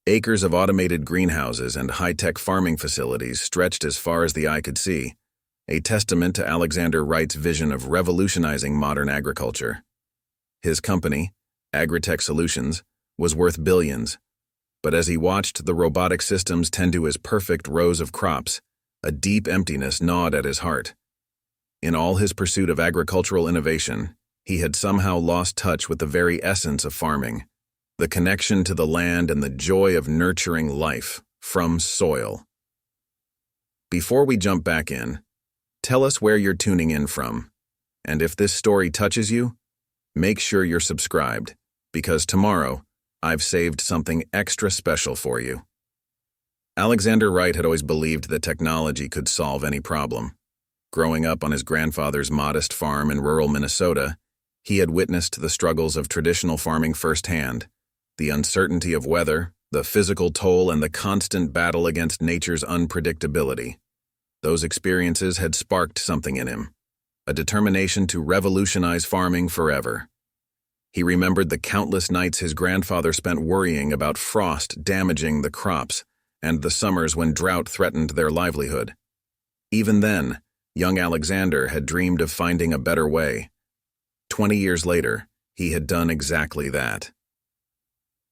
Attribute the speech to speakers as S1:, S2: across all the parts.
S1: Acres of automated greenhouses and high-tech farming facilities stretched as far as the eye could see, a testament to Alexander Wright's vision of revolutionizing modern agriculture. His company, AgriTech Solutions, was worth billions, but as he watched the robotic systems tend to his perfect rows of crops, a deep emptiness gnawed at his heart. In all his pursuit of agricultural innovation, he had somehow lost touch with the very essence of farming, the connection to the land and the joy of nurturing life from soil. Before we jump back in, tell us where you're tuning in from, and if this story touches you, make sure you're subscribed, because tomorrow, I've saved something extra special for you. Alexander Wright had always believed that technology could solve any problem. Growing up on his grandfather's modest farm in rural Minnesota, he had witnessed the struggles of traditional farming firsthand, the uncertainty of weather, the physical toll, and the constant battle against nature's unpredictability. Those experiences had sparked something in him, a determination to revolutionize farming forever. He remembered the countless nights his grandfather spent worrying about frost damaging the crops and the summers when drought threatened their livelihood. Even then, young Alexander had dreamed of finding a better way. 20 years later, he had done exactly that.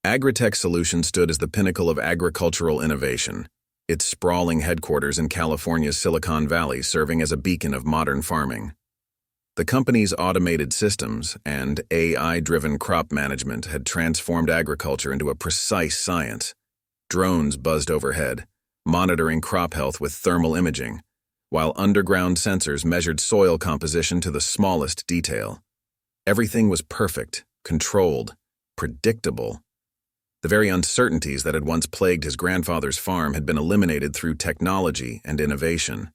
S1: AgriTech Solutions stood as the pinnacle of agricultural innovation, its sprawling headquarters in California's Silicon Valley serving as a beacon of modern farming. The company's automated systems and AI-driven crop management had transformed agriculture into a precise science. Drones buzzed overhead, monitoring crop health with thermal imaging, while underground sensors measured soil composition to the smallest detail. Everything was perfect, controlled, predictable. The very uncertainties that had once plagued his grandfather's farm had been eliminated through technology and innovation.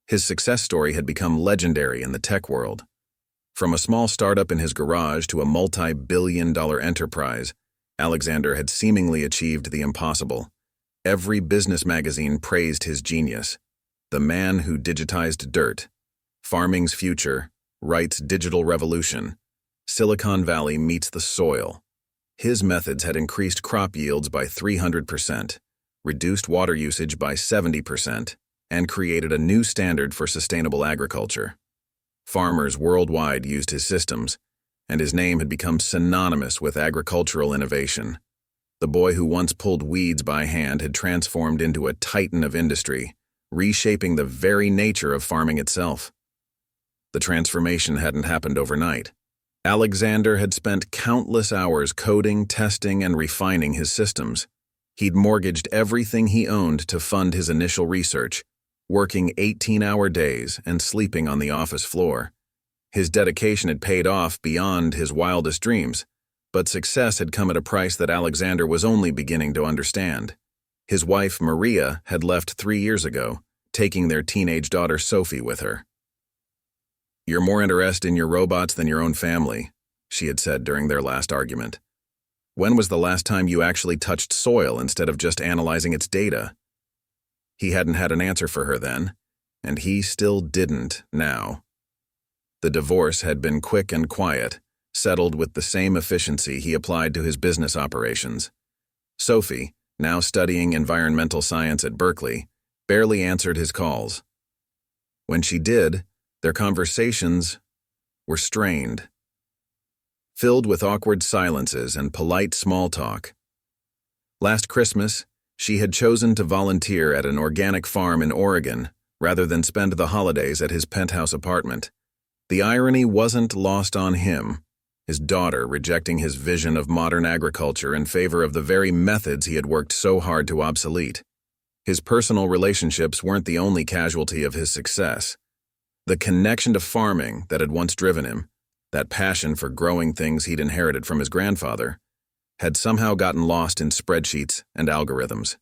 S1: His success story had become legendary in the tech world. From a small startup in his garage to a multi-billion-dollar enterprise, Alexander had seemingly achieved the impossible. Every business magazine praised his genius. The man who digitized dirt, farming's future, Wright's digital revolution, Silicon Valley meets the soil. His methods had increased crop yields by 300%, reduced water usage by 70%, and created a new standard for sustainable agriculture. Farmers worldwide used his systems, and his name had become synonymous with agricultural innovation. The boy who once pulled weeds by hand had transformed into a titan of industry, reshaping the very nature of farming itself. The transformation hadn't happened overnight. Alexander had spent countless hours coding, testing, and refining his systems. He'd mortgaged everything he owned to fund his initial research, working 18-hour days and sleeping on the office floor. His dedication had paid off beyond his wildest dreams, but success had come at a price that Alexander was only beginning to understand. His wife, Maria, had left 3 years ago, taking their teenage daughter Sophie with her. "You're more interested in your robots than your own family," she had said during their last argument. "When was the last time you actually touched soil instead of just analyzing its data?" He hadn't had an answer for her then, and he still didn't now. The divorce had been quick and quiet, settled with the same efficiency he applied to his business operations. Sophie, now studying environmental science at Berkeley, barely answered his calls. When she did, their conversations were strained, filled with awkward silences and polite small talk. Last Christmas, she had chosen to volunteer at an organic farm in Oregon rather than spend the holidays at his penthouse apartment. The irony wasn't lost on him, his daughter rejecting his vision of modern agriculture in favor of the very methods he had worked so hard to obsolete. His personal relationships weren't the only casualty of his success. The connection to farming that had once driven him, that passion for growing things he'd inherited from his grandfather, had somehow gotten lost in spreadsheets and algorithms.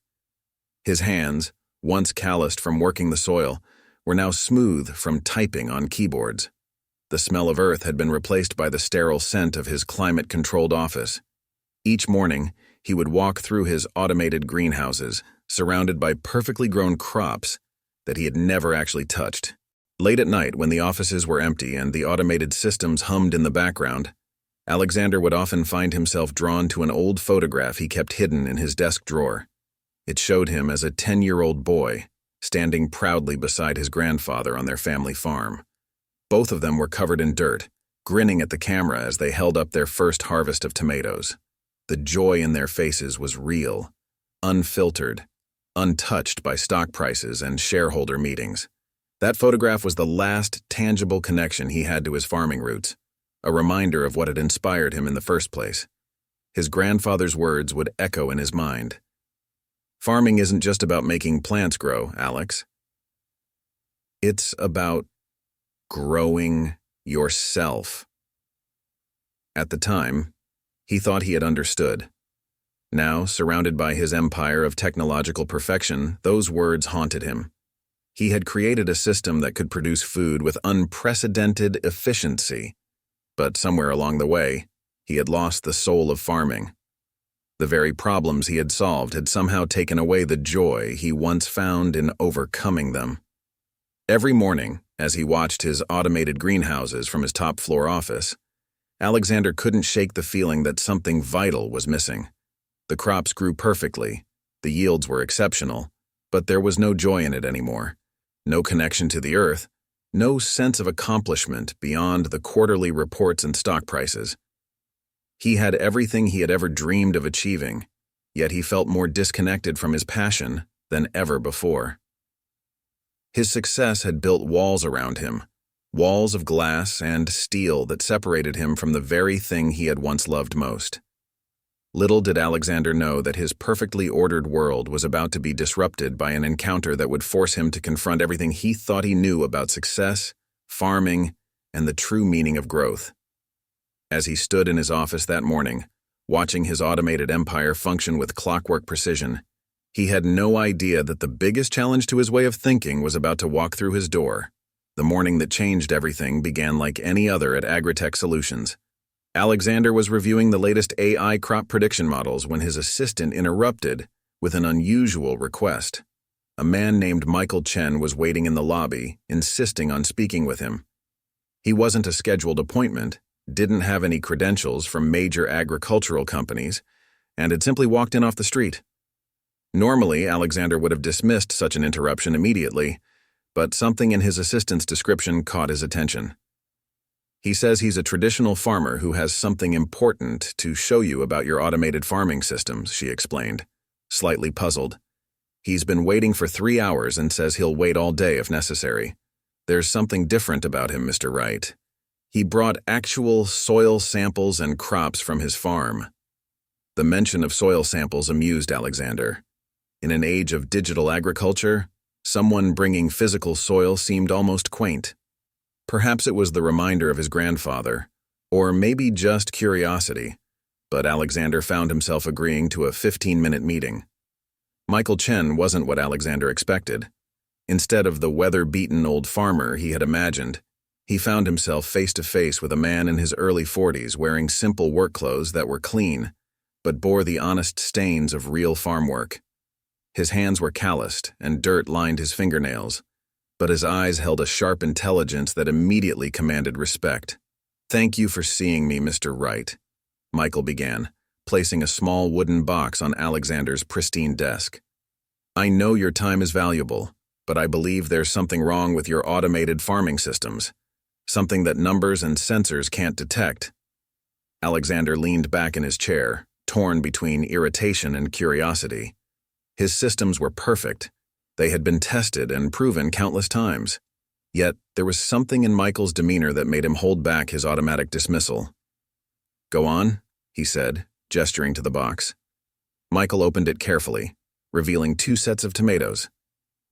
S1: His hands, once calloused from working the soil, were now smooth from typing on keyboards. The smell of earth had been replaced by the sterile scent of his climate-controlled office. Each morning, he would walk through his automated greenhouses, surrounded by perfectly grown crops that he had never actually touched. Late at night, when the offices were empty and the automated systems hummed in the background, Alexander would often find himself drawn to an old photograph he kept hidden in his desk drawer. It showed him as a 10-year-old boy, standing proudly beside his grandfather on their family farm. Both of them were covered in dirt, grinning at the camera as they held up their first harvest of tomatoes. The joy in their faces was real, unfiltered, untouched by stock prices and shareholder meetings. That photograph was the last tangible connection he had to his farming roots, a reminder of what had inspired him in the first place. His grandfather's words would echo in his mind. Farming isn't just about making plants grow, Alex. It's about growing yourself. At the time, he thought he had understood. Now, surrounded by his empire of technological perfection, those words haunted him. He had created a system that could produce food with unprecedented efficiency. But somewhere along the way, he had lost the soul of farming. The very problems he had solved had somehow taken away the joy he once found in overcoming them. Every morning, as he watched his automated greenhouses from his top-floor office, Alexander couldn't shake the feeling that something vital was missing. The crops grew perfectly, the yields were exceptional, but there was no joy in it anymore. No connection to the earth, no sense of accomplishment beyond the quarterly reports and stock prices. He had everything he had ever dreamed of achieving, yet he felt more disconnected from his passion than ever before. His success had built walls around him, walls of glass and steel that separated him from the very thing he had once loved most. Little did Alexander know that his perfectly ordered world was about to be disrupted by an encounter that would force him to confront everything he thought he knew about success, farming, and the true meaning of growth. As he stood in his office that morning, watching his automated empire function with clockwork precision, he had no idea that the biggest challenge to his way of thinking was about to walk through his door. The morning that changed everything began like any other at AgriTech Solutions. Alexander was reviewing the latest AI crop prediction models when his assistant interrupted with an unusual request. A man named Michael Chen was waiting in the lobby, insisting on speaking with him. He wasn't a scheduled appointment, didn't have any credentials from major agricultural companies, and had simply walked in off the street. Normally, Alexander would have dismissed such an interruption immediately, but something in his assistant's description caught his attention. He says he's a traditional farmer who has something important to show you about your automated farming systems, she explained, slightly puzzled. He's been waiting for 3 hours and says he'll wait all day if necessary. There's something different about him, Mr. Wright. He brought actual soil samples and crops from his farm. The mention of soil samples amused Alexander. In an age of digital agriculture, someone bringing physical soil seemed almost quaint. Perhaps it was the reminder of his grandfather, or maybe just curiosity, but Alexander found himself agreeing to a 15-minute meeting. Michael Chen wasn't what Alexander expected. Instead of the weather-beaten old farmer he had imagined, he found himself face-to-face with a man in his early 40s wearing simple work clothes that were clean, but bore the honest stains of real farm work. His hands were calloused, and dirt lined his fingernails, but his eyes held a sharp intelligence that immediately commanded respect. "Thank you for seeing me, Mr. Wright," Michael began, placing a small wooden box on Alexander's pristine desk. "I know your time is valuable, but I believe there's something wrong with your automated farming systems, something that numbers and sensors can't detect." Alexander leaned back in his chair, torn between irritation and curiosity. His systems were perfect. They had been tested and proven countless times. Yet, there was something in Michael's demeanor that made him hold back his automatic dismissal. "Go on," he said, gesturing to the box. Michael opened it carefully, revealing 2 sets of tomatoes.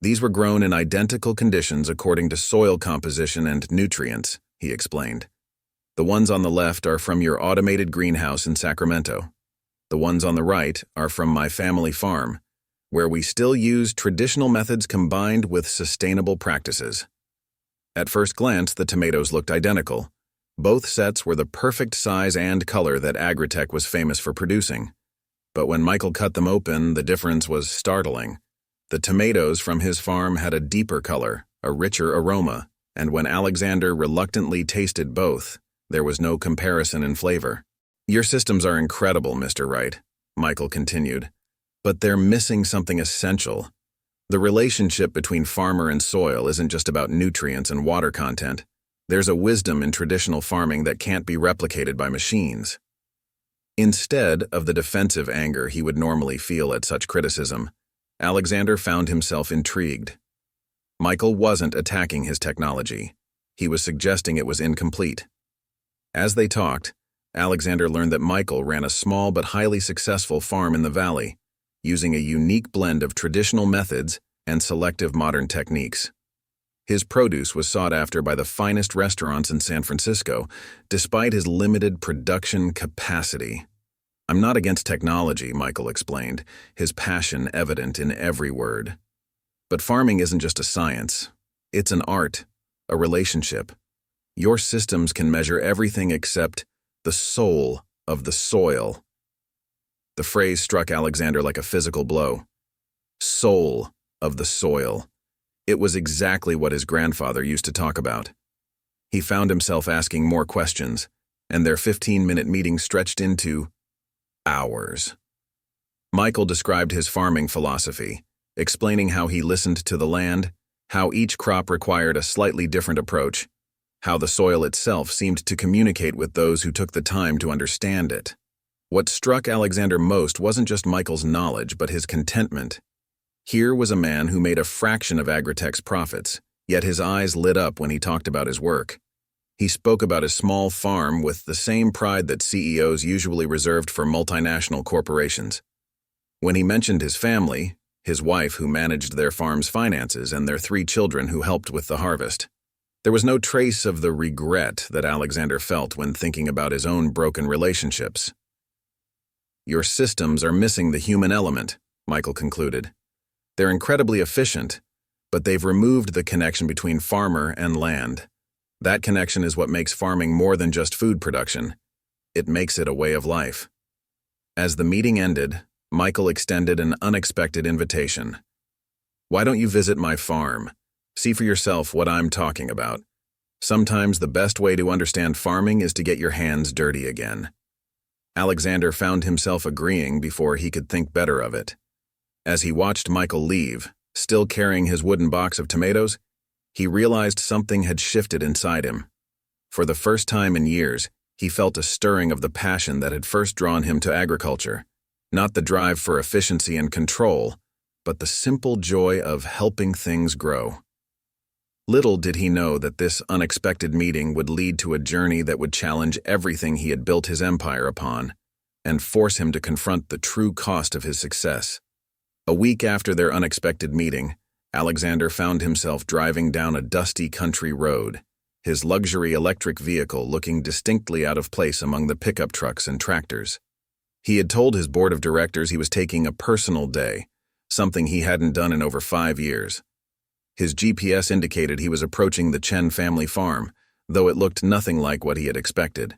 S1: These were grown in identical conditions according to soil composition and nutrients, he explained. The ones on the left are from your automated greenhouse in Sacramento. The ones on the right are from my family farm, where we still use traditional methods combined with sustainable practices. At first glance, the tomatoes looked identical. Both sets were the perfect size and color that AgriTech was famous for producing. But when Michael cut them open, the difference was startling. The tomatoes from his farm had a deeper color, a richer aroma, and when Alexander reluctantly tasted both, There was no comparison in flavor. "Your systems are incredible, Mr. Wright," Michael continued, "but they're missing something essential. The relationship between farmer and soil isn't just about nutrients and water content. There's a wisdom in traditional farming that can't be replicated by machines." Instead of the defensive anger he would normally feel at such criticism, Alexander found himself intrigued. Michael wasn't attacking his technology. He was suggesting it was incomplete. As they talked, Alexander learned that Michael ran a small but highly successful farm in the valley, using a unique blend of traditional methods and selective modern techniques. His produce was sought after by the finest restaurants in San Francisco, despite his limited production capacity. "I'm not against technology," Michael explained, his passion evident in every word. "But farming isn't just a science. It's an art, a relationship. Your systems can measure everything except the soul of the soil." The phrase struck Alexander like a physical blow. Soul of the soil. It was exactly what his grandfather used to talk about. He found himself asking more questions, and their 15-minute meeting stretched into hours. Michael described his farming philosophy, explaining how he listened to the land, how each crop required a slightly different approach, how the soil itself seemed to communicate with those who took the time to understand it. What struck Alexander most wasn't just Michael's knowledge, but his contentment. Here was a man who made a fraction of AgriTech's profits, yet his eyes lit up when he talked about his work. He spoke about his small farm with the same pride that CEOs usually reserved for multinational corporations. When he mentioned his family, his wife who managed their farm's finances and their 3 children who helped with the harvest, there was no trace of the regret that Alexander felt when thinking about his own broken relationships. "Your systems are missing the human element," Michael concluded. "They're incredibly efficient, but they've removed the connection between farmer and land. That connection is what makes farming more than just food production. It makes it a way of life." As the meeting ended, Michael extended an unexpected invitation. "Why don't you visit my farm? See for yourself what I'm talking about. Sometimes the best way to understand farming is to get your hands dirty again." Alexander found himself agreeing before he could think better of it. As he watched Michael leave, still carrying his wooden box of tomatoes, he realized something had shifted inside him. For the first time in years, he felt a stirring of the passion that had first drawn him to agriculture, not the drive for efficiency and control, but the simple joy of helping things grow. Little did he know that this unexpected meeting would lead to a journey that would challenge everything he had built his empire upon, and force him to confront the true cost of his success. A week after their unexpected meeting, Alexander found himself driving down a dusty country road, his luxury electric vehicle looking distinctly out of place among the pickup trucks and tractors. He had told his board of directors he was taking a personal day, something he hadn't done in over 5 years. His GPS indicated he was approaching the Chen family farm, though it looked nothing like what he had expected.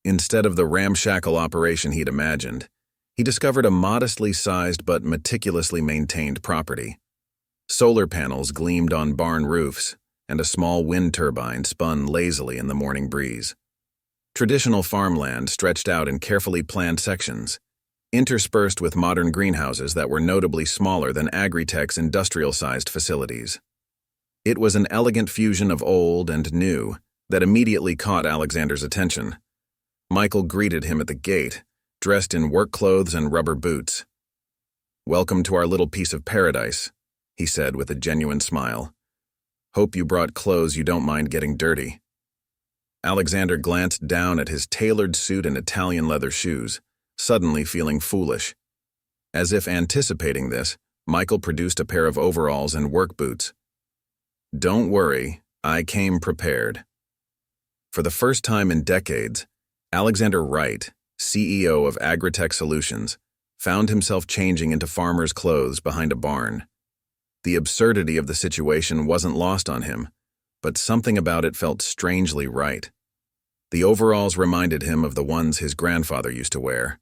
S1: Instead of the ramshackle operation he'd imagined, he discovered a modestly sized but meticulously maintained property. Solar panels gleamed on barn roofs, and a small wind turbine spun lazily in the morning breeze. Traditional farmland stretched out in carefully planned sections, interspersed with modern greenhouses that were notably smaller than AgriTech's industrial-sized facilities. It was an elegant fusion of old and new that immediately caught Alexander's attention. Michael greeted him at the gate, dressed in work clothes and rubber boots. "Welcome to our little piece of paradise," he said with a genuine smile. "Hope you brought clothes you don't mind getting dirty." Alexander glanced down at his tailored suit and Italian leather shoes, suddenly feeling foolish. As if anticipating this, Michael produced a pair of overalls and work boots. "Don't worry, I came prepared." For the first time in decades, Alexander Wright, CEO of AgriTech Solutions, found himself changing into farmer's clothes behind a barn. The absurdity of the situation wasn't lost on him, but something about it felt strangely right. The overalls reminded him of the ones his grandfather used to wear.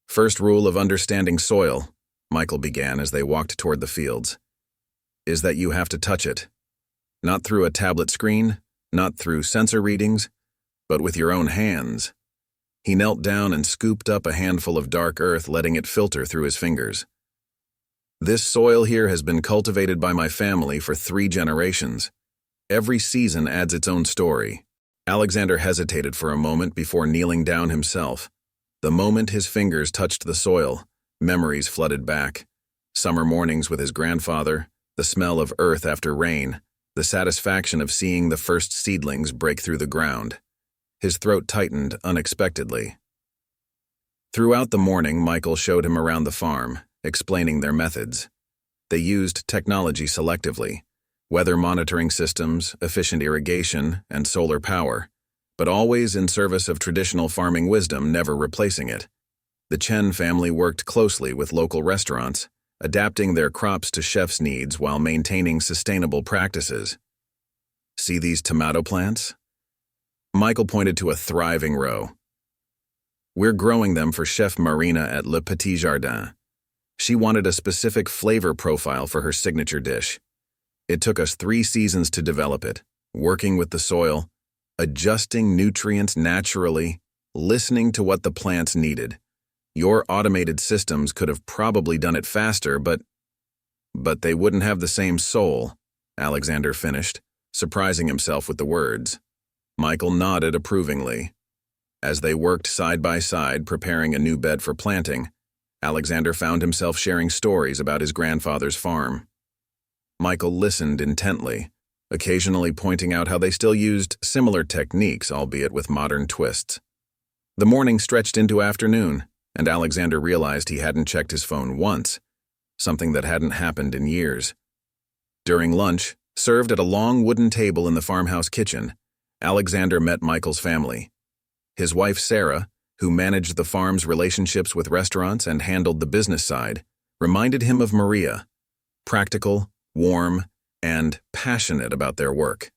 S1: "First rule of understanding soil," Michael began as they walked toward the fields, "is that you have to touch it. Not through a tablet screen, not through sensor readings, but with your own hands. He knelt down and scooped up a handful of dark earth, letting it filter through his fingers. This soil here has been cultivated by my family for 3 generations. Every season adds its own story. Alexander hesitated for a moment before kneeling down himself. The moment his fingers touched the soil, memories flooded back. Summer mornings with his grandfather, the smell of earth after rain, the satisfaction of seeing the first seedlings break through the ground. His throat tightened unexpectedly. Throughout the morning, Michael showed him around the farm, explaining their methods. They used technology selectively, weather monitoring systems, efficient irrigation, and solar power, but always in service of traditional farming wisdom, never replacing it. The Chen family worked closely with local restaurants, adapting their crops to chefs' needs while maintaining sustainable practices. See these tomato plants? Michael pointed to a thriving row. We're growing them for Chef Marina at Le Petit Jardin. She wanted a specific flavor profile for her signature dish. It took us 3 seasons to develop it, working with the soil, adjusting nutrients naturally, listening to what the plants needed. Your automated systems could have probably done it faster, but they wouldn't have the same soul, Alexander finished, surprising himself with the words. Michael nodded approvingly. As they worked side by side preparing a new bed for planting, Alexander found himself sharing stories about his grandfather's farm. Michael listened intently, occasionally pointing out how they still used similar techniques, albeit with modern twists. The morning stretched into afternoon, and Alexander realized he hadn't checked his phone once, something that hadn't happened in years. During lunch, served at a long wooden table in the farmhouse kitchen, Alexander met Michael's family. His wife Sarah, who managed the farm's relationships with restaurants and handled the business side, reminded him of Maria, practical, warm, and passionate about their work.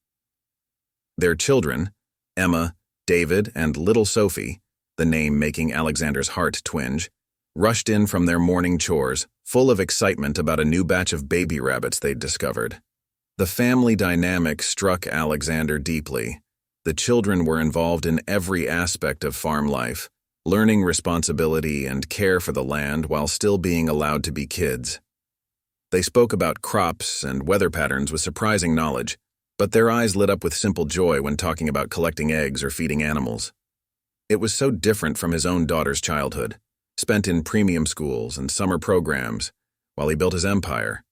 S1: Their children, Emma, David, and little Sophie, the name making Alexander's heart twinge, rushed in from their morning chores, full of excitement about a new batch of baby rabbits they'd discovered. The family dynamic struck Alexander deeply. The children were involved in every aspect of farm life, learning responsibility and care for the land while still being allowed to be kids. They spoke about crops and weather patterns with surprising knowledge, but their eyes lit up with simple joy when talking about collecting eggs or feeding animals. It was so different from his own daughter's childhood, spent in premium schools and summer programs, while he built his empire.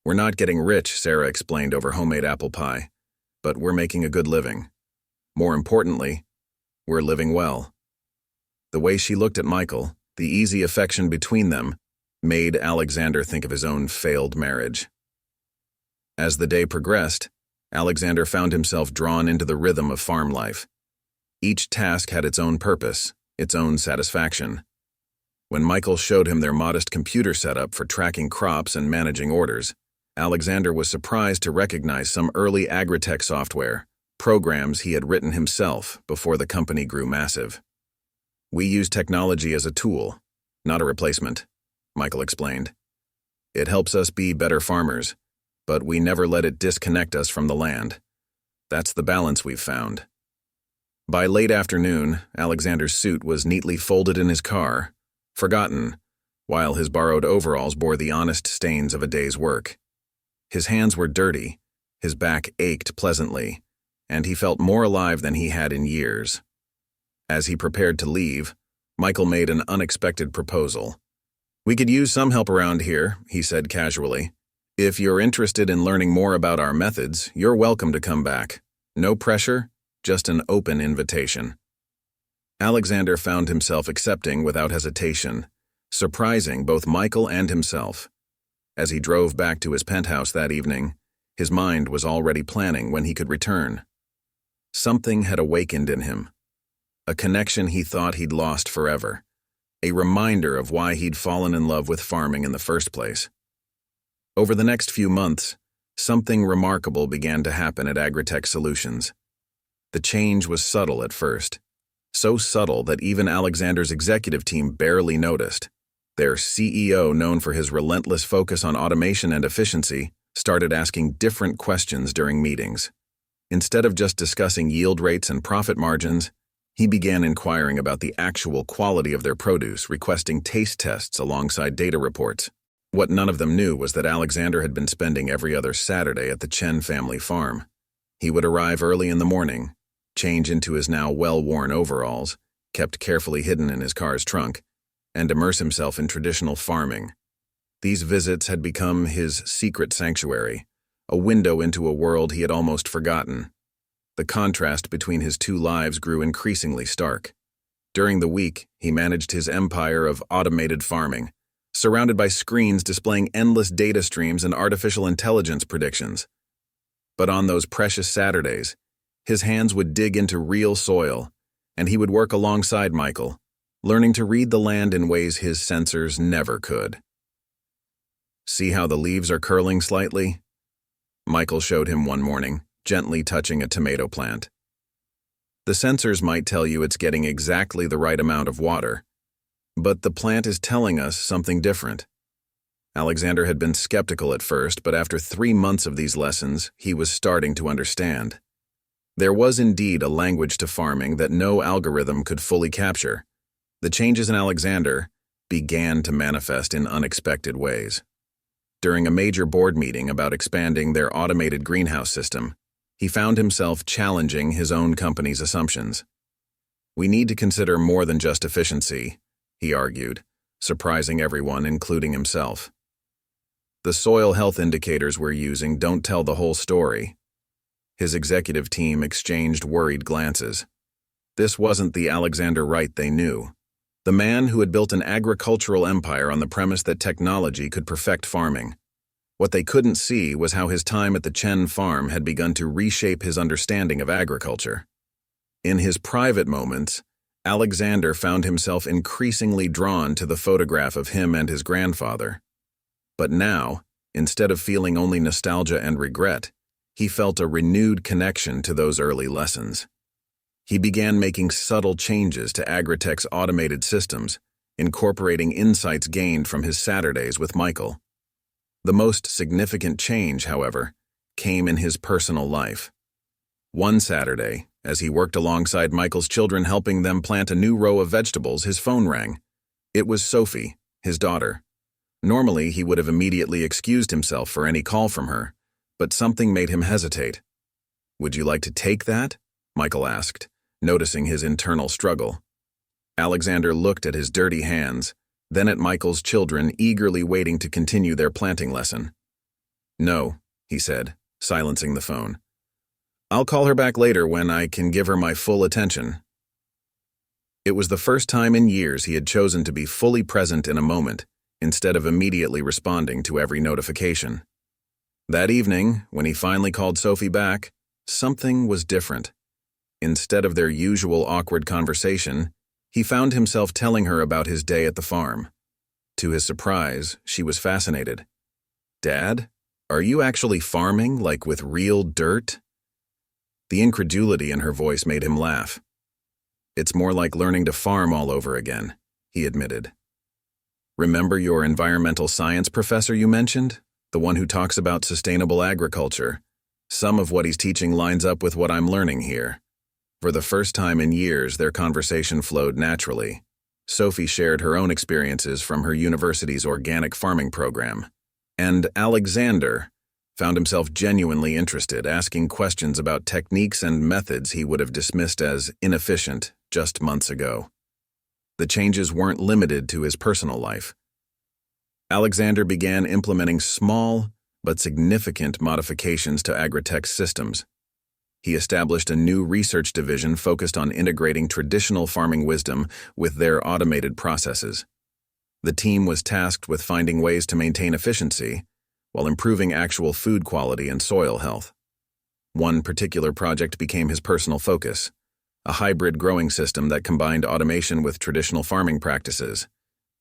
S1: We're not getting rich, Sarah explained over homemade apple pie, but we're making a good living. More importantly, we're living well. The way she looked at Michael, the easy affection between them, made Alexander think of his own failed marriage. As the day progressed, Alexander found himself drawn into the rhythm of farm life. Each task had its own purpose, its own satisfaction. When Michael showed him their modest computer setup for tracking crops and managing orders, Alexander was surprised to recognize some early AgriTech software, programs he had written himself before the company grew massive. We use technology as a tool, not a replacement, Michael explained. It helps us be better farmers, but we never let it disconnect us from the land. That's the balance we've found. By late afternoon, Alexander's suit was neatly folded in his car, forgotten, while his borrowed overalls bore the honest stains of a day's work. His hands were dirty, his back ached pleasantly, and he felt more alive than he had in years. As he prepared to leave, Michael made an unexpected proposal. We could use some help around here, he said casually. If you're interested in learning more about our methods, you're welcome to come back. No pressure, just an open invitation. Alexander found himself accepting without hesitation, surprising both Michael and himself. As he drove back to his penthouse that evening, his mind was already planning when he could return. Something had awakened in him, a connection he thought he'd lost forever, a reminder of why he'd fallen in love with farming in the first place. Over the next few months, something remarkable began to happen at AgriTech Solutions. The change was subtle at first, so subtle that even Alexander's executive team barely noticed. Their CEO, known for his relentless focus on automation and efficiency, started asking different questions during meetings. Instead of just discussing yield rates and profit margins, he began inquiring about the actual quality of their produce, requesting taste tests alongside data reports. What none of them knew was that Alexander had been spending every other Saturday at the Chen family farm. He would arrive early in the morning, change into his now well-worn overalls, kept carefully hidden in his car's trunk, and immerse himself in traditional farming. These visits had become his secret sanctuary, a window into a world he had almost forgotten. The contrast between his two lives grew increasingly stark. During the week, he managed his empire of automated farming, surrounded by screens displaying endless data streams and artificial intelligence predictions. But on those precious Saturdays, his hands would dig into real soil, and he would work alongside Michael, learning to read the land in ways his sensors never could. "See how the leaves are curling slightly?" Michael showed him one morning, gently touching a tomato plant. "The sensors might tell you it's getting exactly the right amount of water, but the plant is telling us something different." Alexander had been skeptical at first, but after 3 months of these lessons, he was starting to understand. There was indeed a language to farming that no algorithm could fully capture. The changes in Alexander began to manifest in unexpected ways. During a major board meeting about expanding their automated greenhouse system, he found himself challenging his own company's assumptions. "We need to consider more than just efficiency," he argued, surprising everyone, including himself. "The soil health indicators we're using don't tell the whole story." His executive team exchanged worried glances. This wasn't the Alexander Wright they knew, the man who had built an agricultural empire on the premise that technology could perfect farming. What they couldn't see was how his time at the Chen farm had begun to reshape his understanding of agriculture. In his private moments, Alexander found himself increasingly drawn to the photograph of him and his grandfather. But now, instead of feeling only nostalgia and regret, he felt a renewed connection to those early lessons. He began making subtle changes to AgriTech's automated systems, incorporating insights gained from his Saturdays with Michael. The most significant change, however, came in his personal life. One Saturday, as he worked alongside Michael's children helping them plant a new row of vegetables, his phone rang. It was Sophie, his daughter. Normally, he would have immediately excused himself for any call from her, but something made him hesitate. "Would you like to take that?" Michael asked, noticing his internal struggle. Alexander looked at his dirty hands, then at Michael's children eagerly waiting to continue their planting lesson. "No," he said, silencing the phone. "I'll call her back later when I can give her my full attention." It was the first time in years he had chosen to be fully present in a moment, instead of immediately responding to every notification. That evening, when he finally called Sophie back, something was different. Instead of their usual awkward conversation, he found himself telling her about his day at the farm. To his surprise, she was fascinated. "Dad, are you actually farming, like with real dirt?" The incredulity in her voice made him laugh. "It's more like learning to farm all over again," he admitted. "Remember your environmental science professor you mentioned? The one who talks about sustainable agriculture? Some of what he's teaching lines up with what I'm learning here." For the first time in years, their conversation flowed naturally. Sophie shared her own experiences from her university's organic farming program. And Alexander found himself genuinely interested, asking questions about techniques and methods he would have dismissed as inefficient just months ago. The changes weren't limited to his personal life. Alexander began implementing small but significant modifications to AgriTech systems. He established a new research division focused on integrating traditional farming wisdom with their automated processes. The team was tasked with finding ways to maintain efficiency while improving actual food quality and soil health. One particular project became his personal focus, a hybrid growing system that combined automation with traditional farming practices.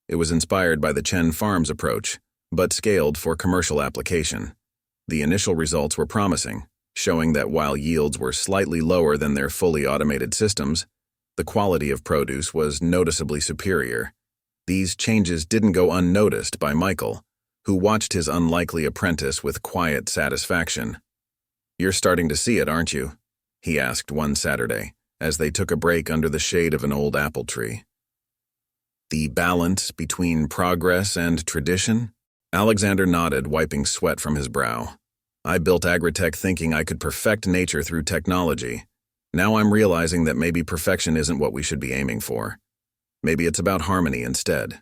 S1: It was inspired by the Chen Farms approach, but scaled for commercial application. The initial results were promising, showing that while yields were slightly lower than their fully automated systems, the quality of produce was noticeably superior. These changes didn't go unnoticed by Michael, who watched his unlikely apprentice with quiet satisfaction. "You're starting to see it, aren't you?" he asked one Saturday, as they took a break under the shade of an old apple tree. "The balance between progress and tradition?" Alexander nodded, wiping sweat from his brow. "I built AgriTech thinking I could perfect nature through technology. Now I'm realizing that maybe perfection isn't what we should be aiming for. Maybe it's about harmony instead."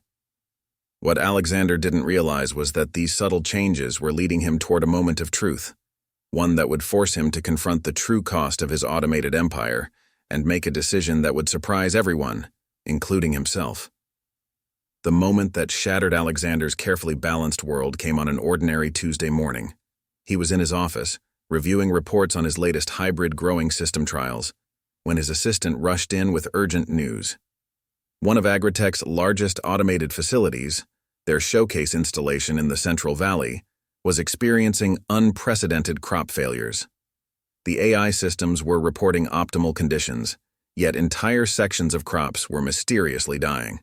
S1: What Alexander didn't realize was that these subtle changes were leading him toward a moment of truth, one that would force him to confront the true cost of his automated empire and make a decision that would surprise everyone, including himself. The moment that shattered Alexander's carefully balanced world came on an ordinary Tuesday morning. He was in his office, reviewing reports on his latest hybrid growing system trials, when his assistant rushed in with urgent news. One of AgriTech's largest automated facilities, their showcase installation in the Central Valley, was experiencing unprecedented crop failures. The AI systems were reporting optimal conditions, yet entire sections of crops were mysteriously dying.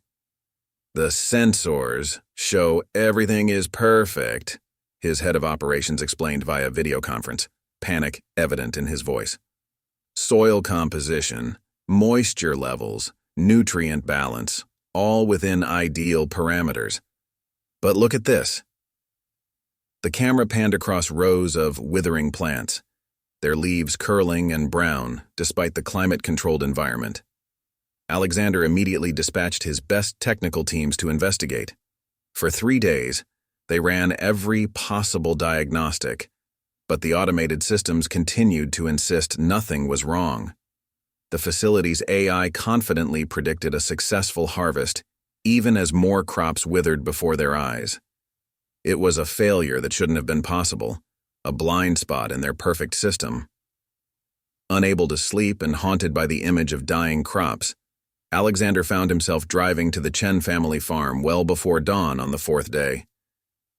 S1: "The sensors show everything is perfect," his head of operations explained via video conference, panic evident in his voice. "Soil composition, moisture levels, nutrient balance, all within ideal parameters. But look at this." The camera panned across rows of withering plants, their leaves curling and brown despite the climate-controlled environment. Alexander immediately dispatched his best technical teams to investigate. For 3 days, they ran every possible diagnostic, but the automated systems continued to insist nothing was wrong. The facility's AI confidently predicted a successful harvest, even as more crops withered before their eyes. It was a failure that shouldn't have been possible, a blind spot in their perfect system. Unable to sleep and haunted by the image of dying crops, Alexander found himself driving to the Chen family farm well before dawn on the 4th day.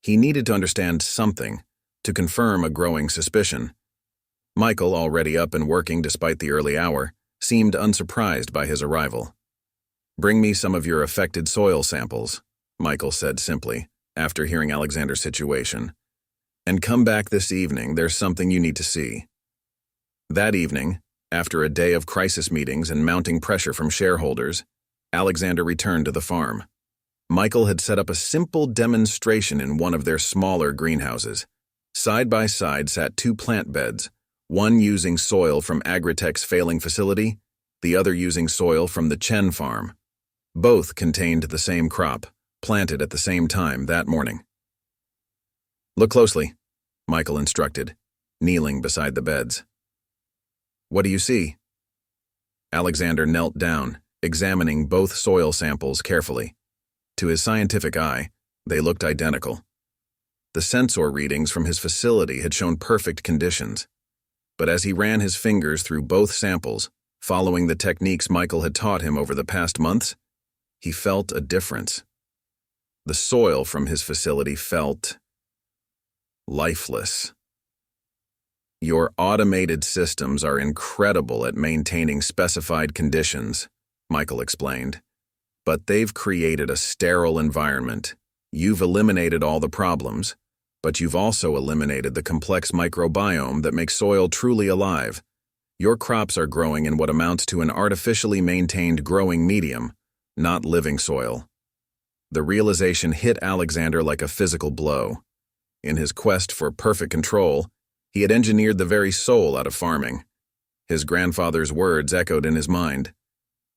S1: He needed to understand something, to confirm a growing suspicion. Michael, already up and working despite the early hour, seemed unsurprised by his arrival. "Bring me some of your affected soil samples," Michael said simply, after hearing Alexander's situation. "And come back this evening, there's something you need to see." That evening, after a day of crisis meetings and mounting pressure from shareholders, Alexander returned to the farm. Michael had set up a simple demonstration in one of their smaller greenhouses. Side by side sat 2 plant beds, one using soil from AgriTech's failing facility, the other using soil from the Chen farm. Both contained the same crop, planted at the same time that morning. "Look closely," Michael instructed, kneeling beside the beds. "What do you see?" Alexander knelt down, examining both soil samples carefully. To his scientific eye, they looked identical. The sensor readings from his facility had shown perfect conditions. But as he ran his fingers through both samples, following the techniques Michael had taught him over the past months, he felt a difference. The soil from his facility felt lifeless. "Your automated systems are incredible at maintaining specified conditions," Michael explained. "But they've created a sterile environment. You've eliminated all the problems, but you've also eliminated the complex microbiome that makes soil truly alive. Your crops are growing in what amounts to an artificially maintained growing medium, not living soil." The realization hit Alexander like a physical blow. In his quest for perfect control, he had engineered the very soul out of farming. His grandfather's words echoed in his mind.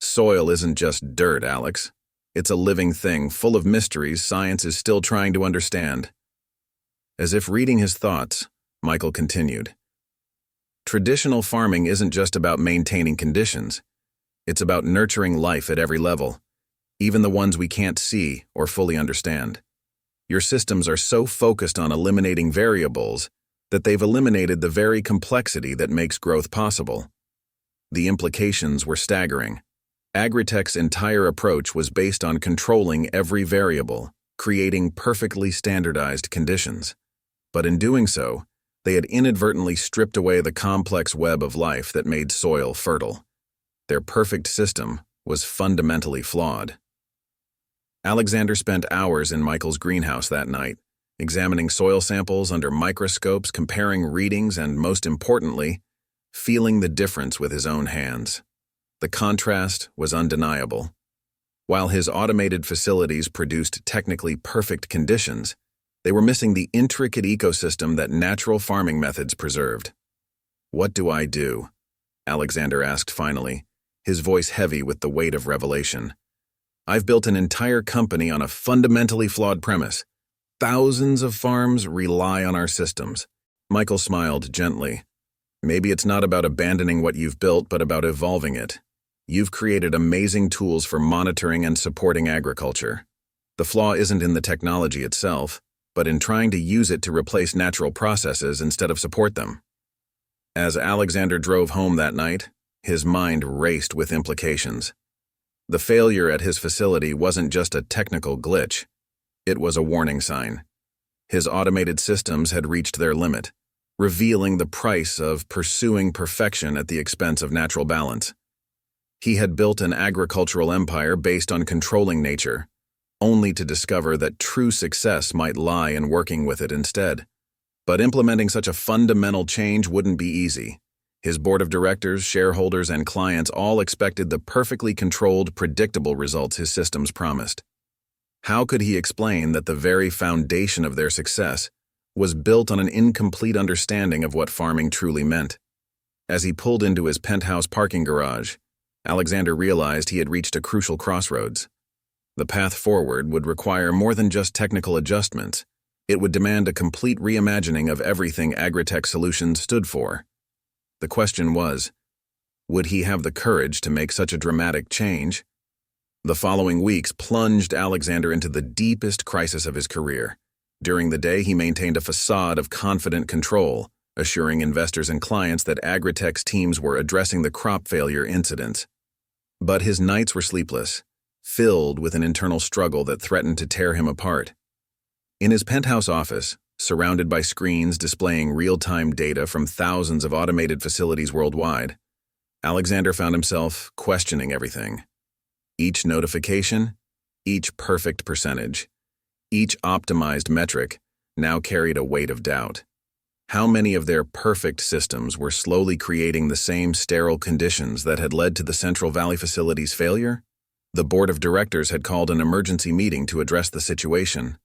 S1: "Soil isn't just dirt, Alex. It's a living thing full of mysteries science is still trying to understand." As if reading his thoughts, Michael continued. "Traditional farming isn't just about maintaining conditions. It's about nurturing life at every level, even the ones we can't see or fully understand. Your systems are so focused on eliminating variables that they've eliminated the very complexity that makes growth possible." The implications were staggering. AgriTech's entire approach was based on controlling every variable, creating perfectly standardized conditions. But in doing so, they had inadvertently stripped away the complex web of life that made soil fertile. Their perfect system was fundamentally flawed. Alexander spent hours in Michael's greenhouse that night, examining soil samples under microscopes, comparing readings, and most importantly, feeling the difference with his own hands. The contrast was undeniable. While his automated facilities produced technically perfect conditions, they were missing the intricate ecosystem that natural farming methods preserved. "What do I do?" Alexander asked finally, his voice heavy with the weight of revelation. "I've built an entire company on a fundamentally flawed premise. Thousands of farms rely on our systems." Michael smiled gently. "Maybe it's not about abandoning what you've built, but about evolving it. You've created amazing tools for monitoring and supporting agriculture. The flaw isn't in the technology itself, but in trying to use it to replace natural processes instead of support them." As Alexander drove home that night, his mind raced with implications. The failure at his facility wasn't just a technical glitch. It was a warning sign. His automated systems had reached their limit, revealing the price of pursuing perfection at the expense of natural balance. He had built an agricultural empire based on controlling nature, only to discover that true success might lie in working with it instead. But implementing such a fundamental change wouldn't be easy. His board of directors, shareholders, and clients all expected the perfectly controlled, predictable results his systems promised. How could he explain that the very foundation of their success was built on an incomplete understanding of what farming truly meant? As he pulled into his penthouse parking garage, Alexander realized he had reached a crucial crossroads. The path forward would require more than just technical adjustments. It would demand a complete reimagining of everything AgriTech Solutions stood for. The question was, would he have the courage to make such a dramatic change? The following weeks plunged Alexander into the deepest crisis of his career. During the day, he maintained a facade of confident control, assuring investors and clients that AgriTech's teams were addressing the crop failure incidents. But his nights were sleepless, filled with an internal struggle that threatened to tear him apart. In his penthouse office, surrounded by screens displaying real-time data from thousands of automated facilities worldwide, Alexander found himself questioning everything. Each notification, each perfect percentage, each optimized metric now carried a weight of doubt. How many of their perfect systems were slowly creating the same sterile conditions that had led to the Central Valley facility's failure? The board of directors had called an emergency meeting to address the situation.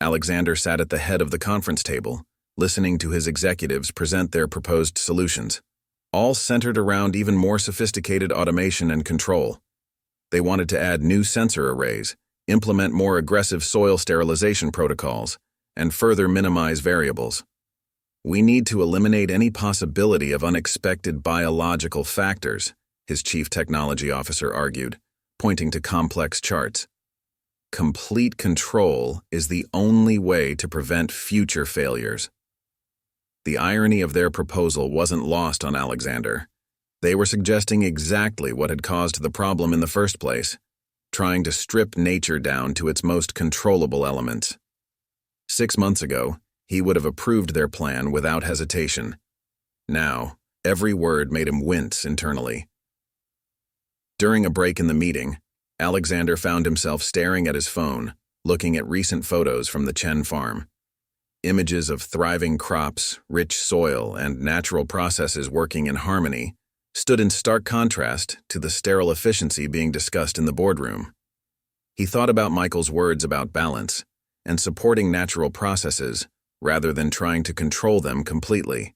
S1: Alexander sat at the head of the conference table, listening to his executives present their proposed solutions, all centered around even more sophisticated automation and control. They wanted to add new sensor arrays, implement more aggressive soil sterilization protocols, and further minimize variables. "We need to eliminate any possibility of unexpected biological factors," his chief technology officer argued, pointing to complex charts. "Complete control is the only way to prevent future failures." The irony of their proposal wasn't lost on Alexander. They were suggesting exactly what had caused the problem in the first place, trying to strip nature down to its most controllable elements. 6 months ago, he would have approved their plan without hesitation. Now, every word made him wince internally. During a break in the meeting, Alexander found himself staring at his phone, looking at recent photos from the Chen farm. Images of thriving crops, rich soil, and natural processes working in harmony stood in stark contrast to the sterile efficiency being discussed in the boardroom. He thought about Michael's words about balance and supporting natural processes rather than trying to control them completely.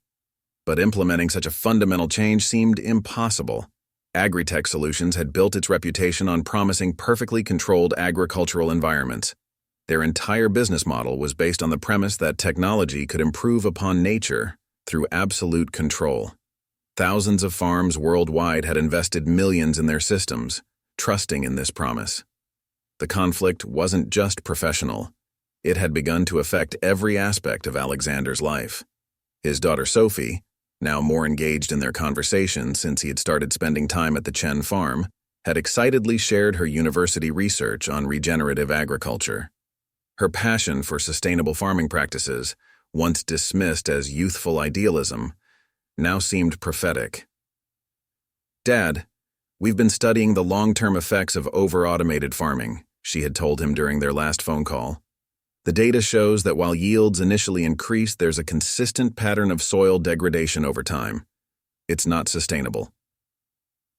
S1: But implementing such a fundamental change seemed impossible. AgriTech Solutions had built its reputation on promising perfectly controlled agricultural environments. Their entire business model was based on the premise that technology could improve upon nature through absolute control. Thousands of farms worldwide had invested millions in their systems, trusting in this promise. The conflict wasn't just professional. It had begun to affect every aspect of Alexander's life. His daughter Sophie, now more engaged in their conversation since he had started spending time at the Chen farm, had excitedly shared her university research on regenerative agriculture. Her passion for sustainable farming practices, once dismissed as youthful idealism, now seemed prophetic. "Dad, we've been studying the long-term effects of over-automated farming," she had told him during their last phone call. The data shows that while yields initially increase, there's a consistent pattern of soil degradation over time. It's not sustainable.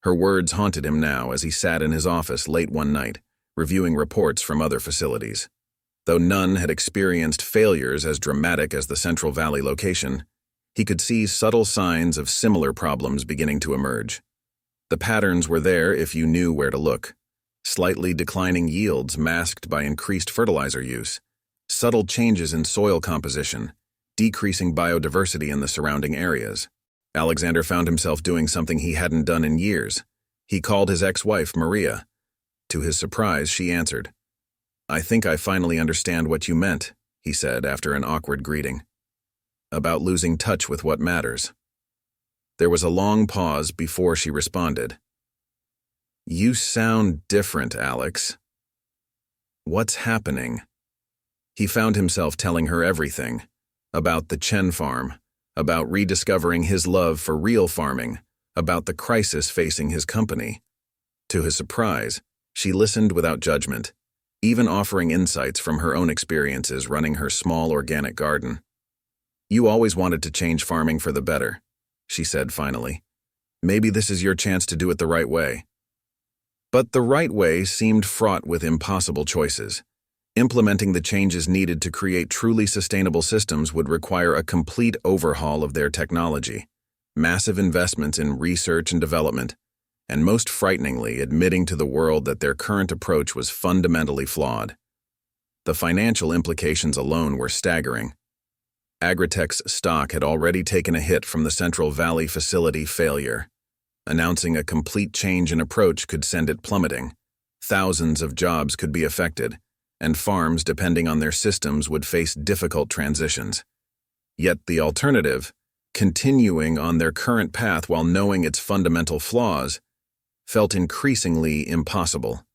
S1: Her words haunted him now as he sat in his office late one night, reviewing reports from other facilities. Though none had experienced failures as dramatic as the Central Valley location, he could see subtle signs of similar problems beginning to emerge. The patterns were there if you knew where to look. Slightly declining yields masked by increased fertilizer use, subtle changes in soil composition, decreasing biodiversity in the surrounding areas. Alexander found himself doing something he hadn't done in years. He called his ex-wife, Maria. To his surprise, she answered. "I think I finally understand what you meant," he said after an awkward greeting. "About losing touch with what matters." There was a long pause before she responded. "You sound different, Alex. What's happening?" He found himself telling her everything, about the Chen farm, about rediscovering his love for real farming, about the crisis facing his company. To his surprise, she listened without judgment, even offering insights from her own experiences running her small organic garden. "You always wanted to change farming for the better," she said finally. "Maybe this is your chance to do it the right way." But the right way seemed fraught with impossible choices. Implementing the changes needed to create truly sustainable systems would require a complete overhaul of their technology, massive investments in research and development, and most frighteningly, admitting to the world that their current approach was fundamentally flawed. The financial implications alone were staggering. AgriTech's stock had already taken a hit from the Central Valley facility failure. Announcing a complete change in approach could send it plummeting. Thousands of jobs could be affected, and farms depending on their systems would face difficult transitions. Yet the alternative, continuing on their current path while knowing its fundamental flaws, felt increasingly impossible.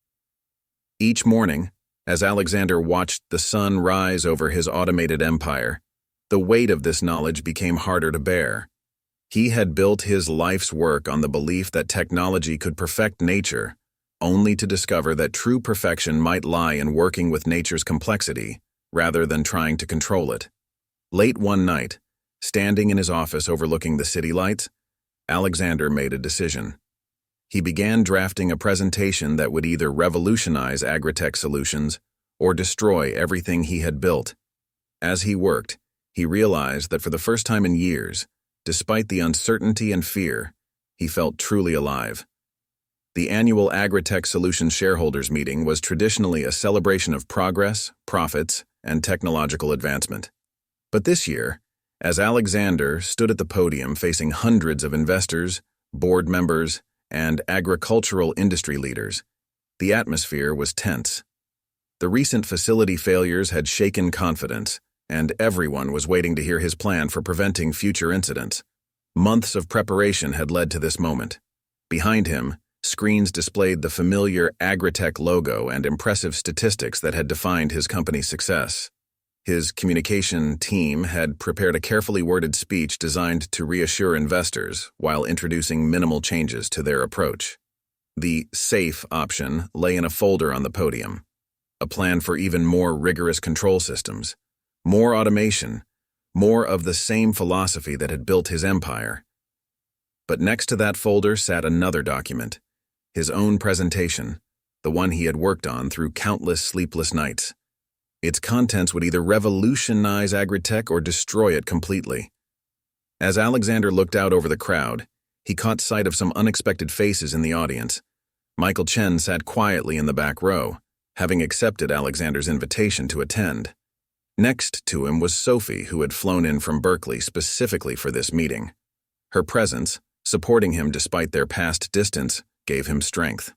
S1: Each morning, as Alexander watched the sun rise over his automated empire, the weight of this knowledge became harder to bear. He had built his life's work on the belief that technology could perfect nature, only to discover that true perfection might lie in working with nature's complexity rather than trying to control it. Late one night, standing in his office overlooking the city lights, Alexander made a decision. He began drafting a presentation that would either revolutionize AgriTech Solutions or destroy everything he had built. As he worked, he realized that for the first time in years, despite the uncertainty and fear, he felt truly alive. The annual AgriTech Solutions shareholders meeting was traditionally a celebration of progress, profits, and technological advancement. But this year, as Alexander stood at the podium facing hundreds of investors, board members, and agricultural industry leaders, the atmosphere was tense. The recent facility failures had shaken confidence, and everyone was waiting to hear his plan for preventing future incidents. Months of preparation had led to this moment. Behind him, screens displayed the familiar AgriTech logo and impressive statistics that had defined his company's success. His communication team had prepared a carefully worded speech designed to reassure investors while introducing minimal changes to their approach. The safe option lay in a folder on the podium, a plan for even more rigorous control systems, more automation, more of the same philosophy that had built his empire. But next to that folder sat another document, his own presentation, the one he had worked on through countless sleepless nights. Its contents would either revolutionize AgriTech or destroy it completely. As Alexander looked out over the crowd, he caught sight of some unexpected faces in the audience. Michael Chen sat quietly in the back row, having accepted Alexander's invitation to attend. Next to him was Sophie, who had flown in from Berkeley specifically for this meeting. Her presence, supporting him despite their past distance, gave him strength.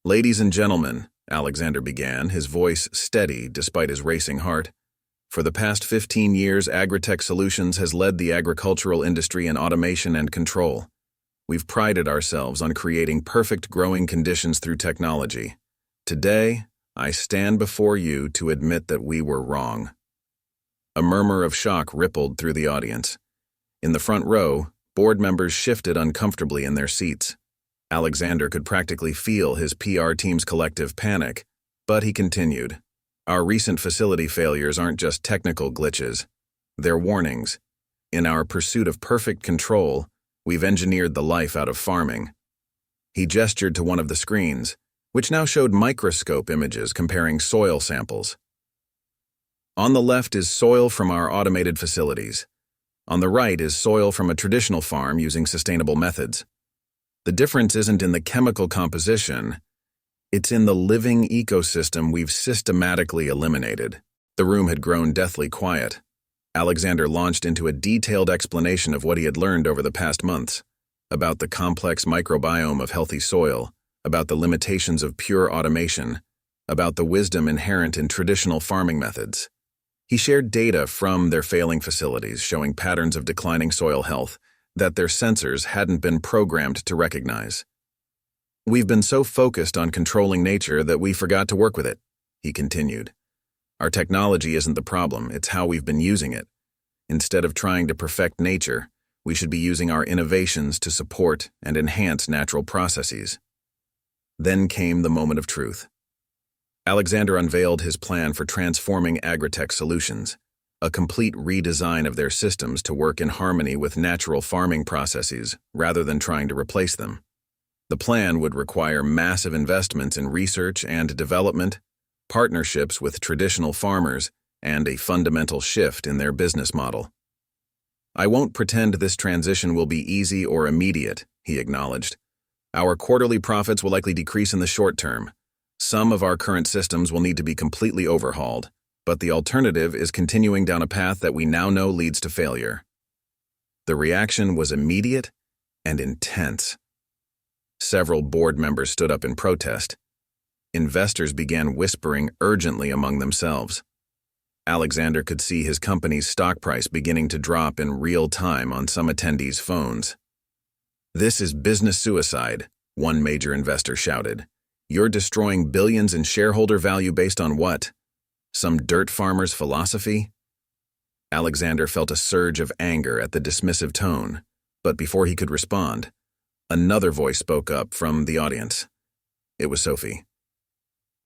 S1: "Ladies and gentlemen," Alexander began, his voice steady despite his racing heart. "For the past 15 years, AgriTech Solutions has led the agricultural industry in automation and control. We've prided ourselves on creating perfect growing conditions through technology. Today, I stand before you to admit that we were wrong." A murmur of shock rippled through the audience. In the front row, board members shifted uncomfortably in their seats. Alexander could practically feel his PR team's collective panic, but he continued. Our recent facility failures aren't just technical glitches, they're warnings. In our pursuit of perfect control, we've engineered the life out of farming. He gestured to one of the screens, which now showed microscope images comparing soil samples. On the left is soil from our automated facilities. On the right is soil from a traditional farm using sustainable methods. The difference isn't in the chemical composition, it's in the living ecosystem we've systematically eliminated. The room had grown deathly quiet. Alexander launched into a detailed explanation of what he had learned over the past months, about the complex microbiome of healthy soil, about the limitations of pure automation, about the wisdom inherent in traditional farming methods. He shared data from their failing facilities showing patterns of declining soil health that their sensors hadn't been programmed to recognize. "We've been so focused on controlling nature that we forgot to work with it," he continued. "Our technology isn't the problem, it's how we've been using it. Instead of trying to perfect nature, we should be using our innovations to support and enhance natural processes." Then came the moment of truth. Alexander unveiled his plan for transforming AgriTech Solutions, a complete redesign of their systems to work in harmony with natural farming processes rather than trying to replace them. The plan would require massive investments in research and development, partnerships with traditional farmers, and a fundamental shift in their business model. "I won't pretend this transition will be easy or immediate," he acknowledged. "Our quarterly profits will likely decrease in the short term. Some of our current systems will need to be completely overhauled, but the alternative is continuing down a path that we now know leads to failure." The reaction was immediate and intense. Several board members stood up in protest. Investors began whispering urgently among themselves. Alexander could see his company's stock price beginning to drop in real time on some attendees' phones. "This is business suicide," one major investor shouted. "You're destroying billions in shareholder value based on what? Some dirt farmer's philosophy?" Alexander felt a surge of anger at the dismissive tone, but before he could respond, another voice spoke up from the audience. It was Sophie.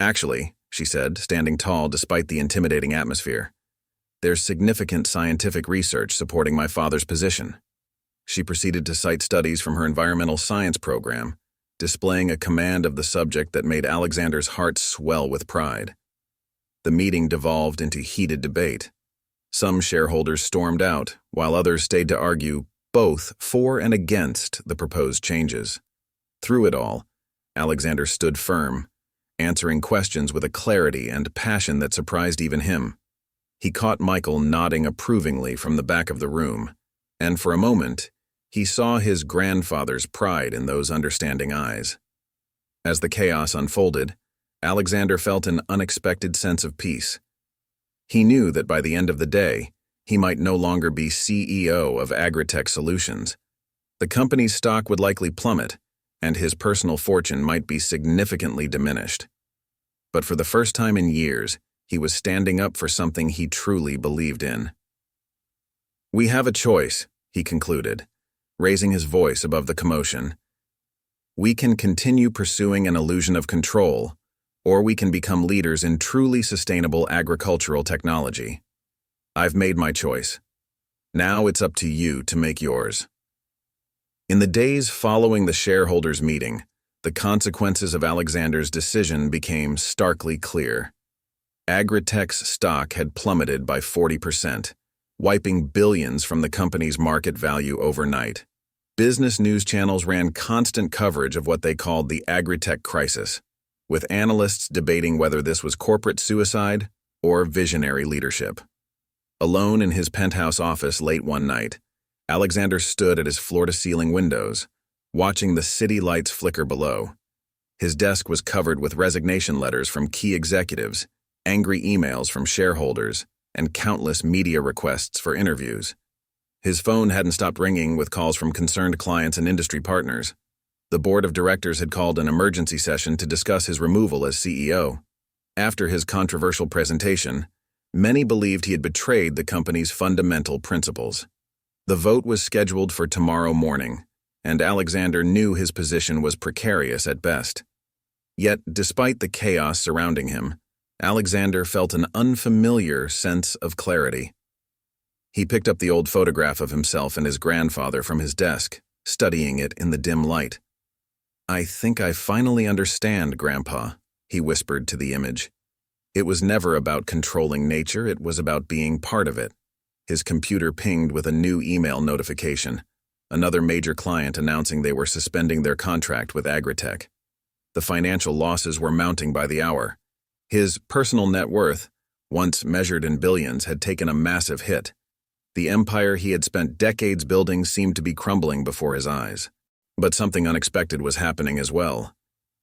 S1: "Actually," she said, standing tall despite the intimidating atmosphere, "there's significant scientific research supporting my father's position." She proceeded to cite studies from her environmental science program, displaying a command of the subject that made Alexander's heart swell with pride. The meeting devolved into heated debate. Some shareholders stormed out, while others stayed to argue both for and against the proposed changes. Through it all, Alexander stood firm, answering questions with a clarity and passion that surprised even him. He caught Michael nodding approvingly from the back of the room, and for a moment, he saw his grandfather's pride in those understanding eyes. As the chaos unfolded, Alexander felt an unexpected sense of peace. He knew that by the end of the day, he might no longer be CEO of AgriTech Solutions. The company's stock would likely plummet, and his personal fortune might be significantly diminished. But for the first time in years, he was standing up for something he truly believed in. "We have a choice," he concluded, raising his voice above the commotion. "We can continue pursuing an illusion of control, or we can become leaders in truly sustainable agricultural technology. I've made my choice. Now it's up to you to make yours." In the days following the shareholders' meeting, the consequences of Alexander's decision became starkly clear. AgriTech's stock had plummeted by 40%, wiping billions from the company's market value overnight. Business news channels ran constant coverage of what they called the AgriTech crisis, with analysts debating whether this was corporate suicide or visionary leadership. Alone in his penthouse office late one night, Alexander stood at his floor-to-ceiling windows, watching the city lights flicker below. His desk was covered with resignation letters from key executives, angry emails from shareholders, and countless media requests for interviews. His phone hadn't stopped ringing with calls from concerned clients and industry partners. The board of directors had called an emergency session to discuss his removal as CEO. After his controversial presentation, many believed he had betrayed the company's fundamental principles. The vote was scheduled for tomorrow morning, and Alexander knew his position was precarious at best. Yet, despite the chaos surrounding him, Alexander felt an unfamiliar sense of clarity. He picked up the old photograph of himself and his grandfather from his desk, studying it in the dim light. "I think I finally understand, Grandpa," he whispered to the image. It was never about controlling nature, it was about being part of it. His computer pinged with a new email notification, another major client announcing they were suspending their contract with AgriTech. The financial losses were mounting by the hour. His personal net worth, once measured in billions, had taken a massive hit. The empire he had spent decades building seemed to be crumbling before his eyes. But something unexpected was happening as well.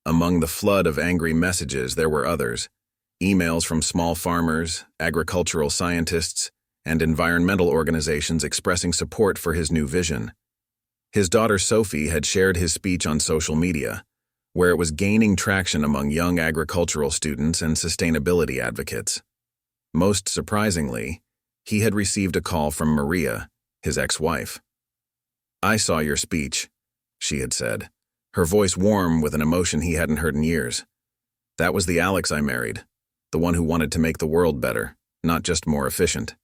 S1: Among the flood of angry messages, there were others. Emails from small farmers, agricultural scientists, and environmental organizations expressing support for his new vision. His daughter Sophie had shared his speech on social media, where it was gaining traction among young agricultural students and sustainability advocates. Most surprisingly, he had received a call from Maria, his ex-wife. "I saw your speech," she had said, her voice warm with an emotion he hadn't heard in years. "That was the Alex I married, the one who wanted to make the world better, not just more efficient."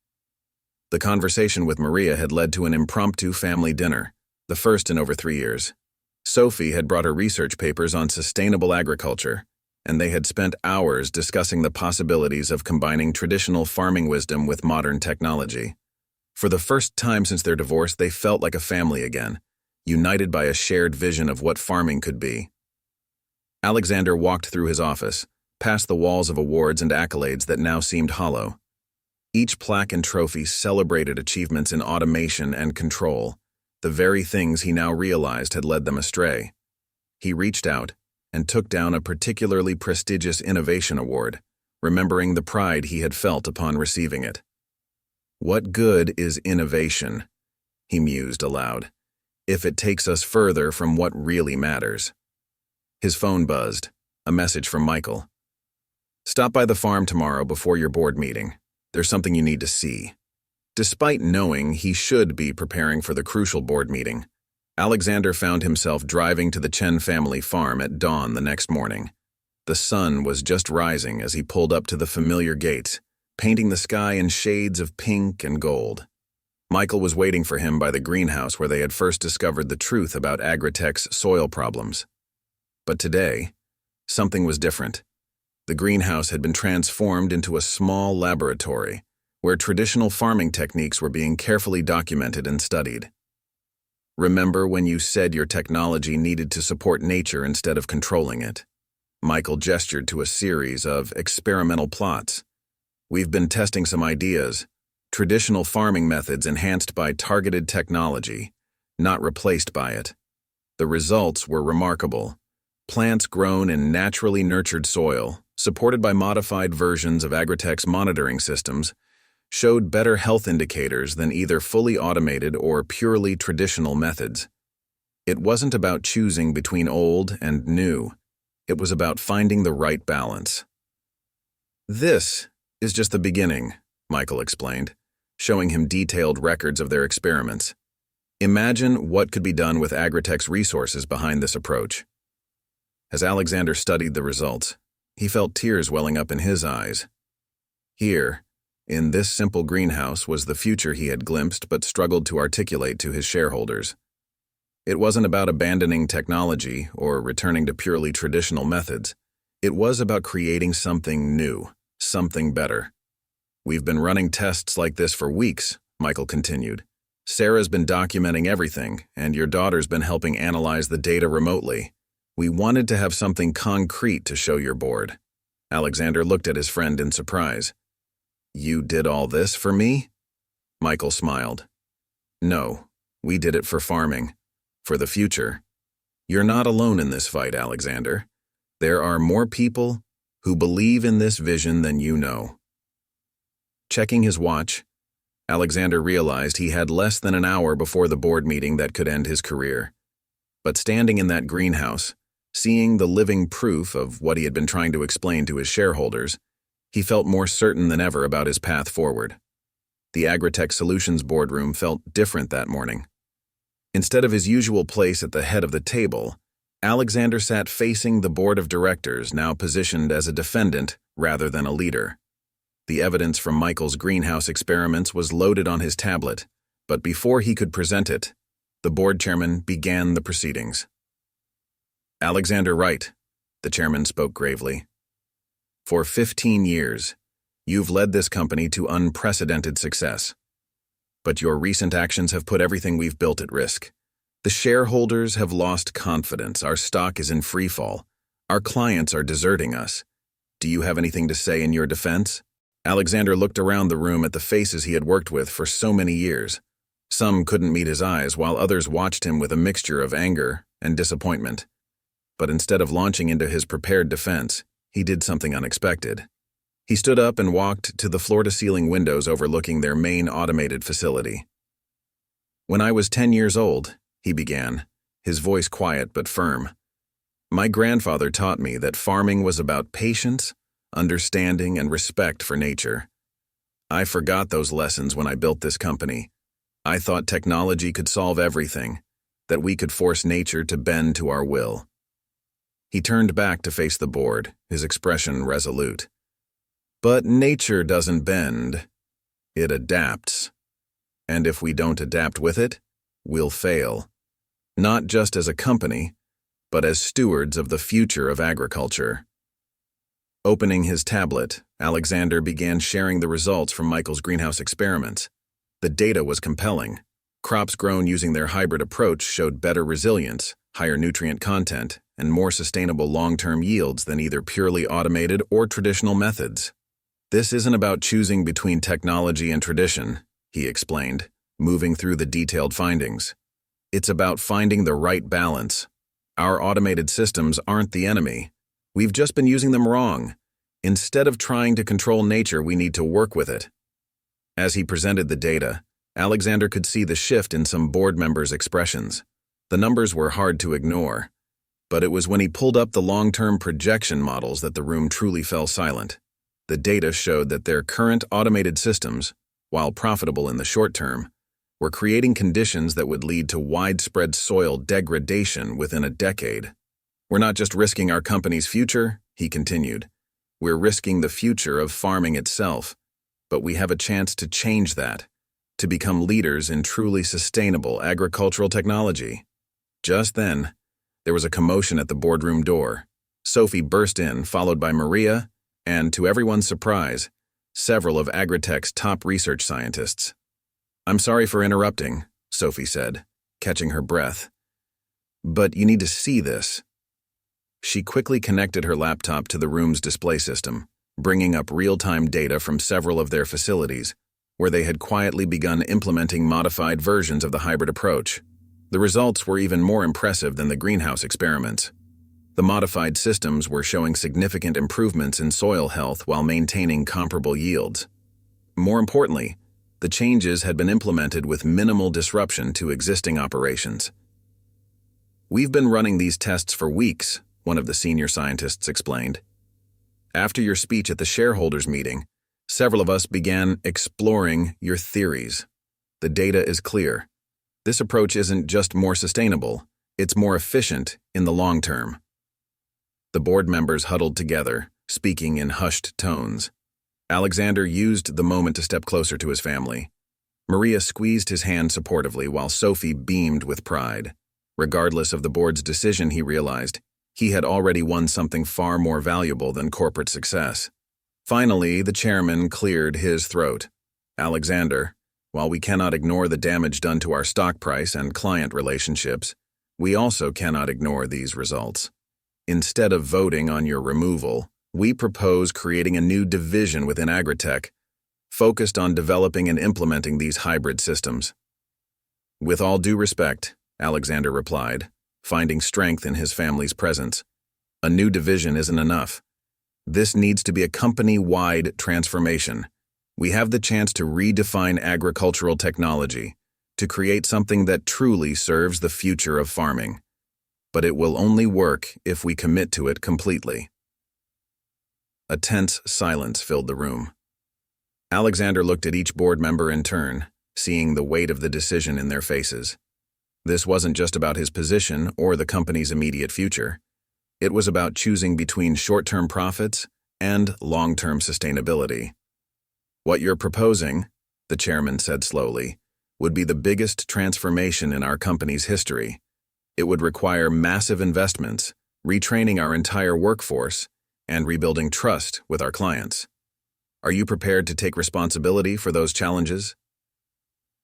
S1: The conversation with Maria had led to an impromptu family dinner, the first in over 3 years. Sophie had brought her research papers on sustainable agriculture, and they had spent hours discussing the possibilities of combining traditional farming wisdom with modern technology. For the first time since their divorce, they felt like a family again, united by a shared vision of what farming could be. Alexander walked through his office, past the walls of awards and accolades that now seemed hollow. Each plaque and trophy celebrated achievements in automation and control, the very things he now realized had led them astray. He reached out and took down a particularly prestigious innovation award, remembering the pride he had felt upon receiving it. "What good is innovation," he mused aloud, "if it takes us further from what really matters?" His phone buzzed, a message from Michael. "Stop by the farm tomorrow before your board meeting. There's something you need to see." Despite knowing he should be preparing for the crucial board meeting, Alexander found himself driving to the Chen family farm at dawn the next morning. The sun was just rising as he pulled up to the familiar gates, painting the sky in shades of pink and gold. Michael was waiting for him by the greenhouse where they had first discovered the truth about AgriTech's soil problems. But today, something was different. The greenhouse had been transformed into a small laboratory, where traditional farming techniques were being carefully documented and studied. "Remember when you said your technology needed to support nature instead of controlling it?" Michael gestured to a series of experimental plots. "We've been testing some ideas, traditional farming methods enhanced by targeted technology, not replaced by it. The results were remarkable. Plants grown in naturally nurtured soil, supported by modified versions of AgriTech's monitoring systems, showed better health indicators than either fully automated or purely traditional methods. It wasn't about choosing between old and new. It was about finding the right balance." "This is just the beginning," Michael explained, showing him detailed records of their experiments. "Imagine what could be done with AgriTech's resources behind this approach." As Alexander studied the results, he felt tears welling up in his eyes. Here, in this simple greenhouse, was the future he had glimpsed but struggled to articulate to his shareholders. It wasn't about abandoning technology or returning to purely traditional methods. It was about creating something new, something better. "We've been running tests like this for weeks," Michael continued. "Sarah's been documenting everything, and your daughter's been helping analyze the data remotely. We wanted to have something concrete to show your board." Alexander looked at his friend in surprise. "You did all this for me?" Michael smiled. "No, we did it for farming, for the future. You're not alone in this fight, Alexander. There are more people who believe in this vision than you know." Checking his watch, Alexander realized he had less than an hour before the board meeting that could end his career. But standing in that greenhouse, seeing the living proof of what he had been trying to explain to his shareholders, he felt more certain than ever about his path forward. The AgriTech Solutions boardroom felt different that morning. Instead of his usual place at the head of the table, Alexander sat facing the board of directors, now positioned as a defendant rather than a leader. The evidence from Michael's greenhouse experiments was loaded on his tablet, but before he could present it, the board chairman began the proceedings. Alexander Wright, the chairman spoke gravely. For 15 years, you've led this company to unprecedented success. But your recent actions have put everything we've built at risk. The shareholders have lost confidence. Our stock is in free fall. Our clients are deserting us. Do you have anything to say in your defense? Alexander looked around the room at the faces he had worked with for so many years. Some couldn't meet his eyes, while others watched him with a mixture of anger and disappointment. But instead of launching into his prepared defense, he did something unexpected. He stood up and walked to the floor-to-ceiling windows overlooking their main automated facility. When I was 10 years old, he began, his voice quiet but firm, my grandfather taught me that farming was about patience, understanding, and respect for nature. I forgot those lessons when I built this company. I thought technology could solve everything, that we could force nature to bend to our will. He turned back to face the board, his expression resolute. But nature doesn't bend. It adapts. And if we don't adapt with it, we'll fail. Not just as a company, but as stewards of the future of agriculture. Opening his tablet, Alexander began sharing the results from Michael's greenhouse experiments. The data was compelling. Crops grown using their hybrid approach showed better resilience, higher nutrient content, and more sustainable long-term yields than either purely automated or traditional methods. This isn't about choosing between technology and tradition, he explained, moving through the detailed findings. It's about finding the right balance. Our automated systems aren't the enemy. We've just been using them wrong. Instead of trying to control nature, we need to work with it. As he presented the data, Alexander could see the shift in some board members' expressions. The numbers were hard to ignore, but it was when he pulled up the long-term projection models that the room truly fell silent. The data showed that their current automated systems, while profitable in the short term, were creating conditions that would lead to widespread soil degradation within a decade. We're not just risking our company's future, he continued. We're risking the future of farming itself, but we have a chance to change that, to become leaders in truly sustainable agricultural technology. Just then, there was a commotion at the boardroom door. Sophie burst in, followed by Maria, and, to everyone's surprise, several of AgriTech's top research scientists. I'm sorry for interrupting, Sophie said, catching her breath. But you need to see this. She quickly connected her laptop to the room's display system, bringing up real-time data from several of their facilities, where they had quietly begun implementing modified versions of the hybrid approach. The results were even more impressive than the greenhouse experiments. The modified systems were showing significant improvements in soil health while maintaining comparable yields. More importantly, the changes had been implemented with minimal disruption to existing operations. We've been running these tests for weeks, one of the senior scientists explained. After your speech at the shareholders' meeting, several of us began exploring your theories. The data is clear. This approach isn't just more sustainable, it's more efficient in the long term. The board members huddled together, speaking in hushed tones. Alexander used the moment to step closer to his family. Maria squeezed his hand supportively while Sophie beamed with pride. Regardless of the board's decision, he realized, he had already won something far more valuable than corporate success. Finally, the chairman cleared his throat. Alexander, while we cannot ignore the damage done to our stock price and client relationships, we also cannot ignore these results. Instead of voting on your removal, we propose creating a new division within AgriTech, focused on developing and implementing these hybrid systems. With all due respect, Alexander replied, finding strength in his family's presence. A new division isn't enough. This needs to be a company-wide transformation. We have the chance to redefine agricultural technology, to create something that truly serves the future of farming. But it will only work if we commit to it completely. A tense silence filled the room. Alexander looked at each board member in turn, seeing the weight of the decision in their faces. This wasn't just about his position or the company's immediate future. It was about choosing between short-term profits and long-term sustainability. What you're proposing, the chairman said slowly, would be the biggest transformation in our company's history. It would require massive investments, retraining our entire workforce, and rebuilding trust with our clients. Are you prepared to take responsibility for those challenges?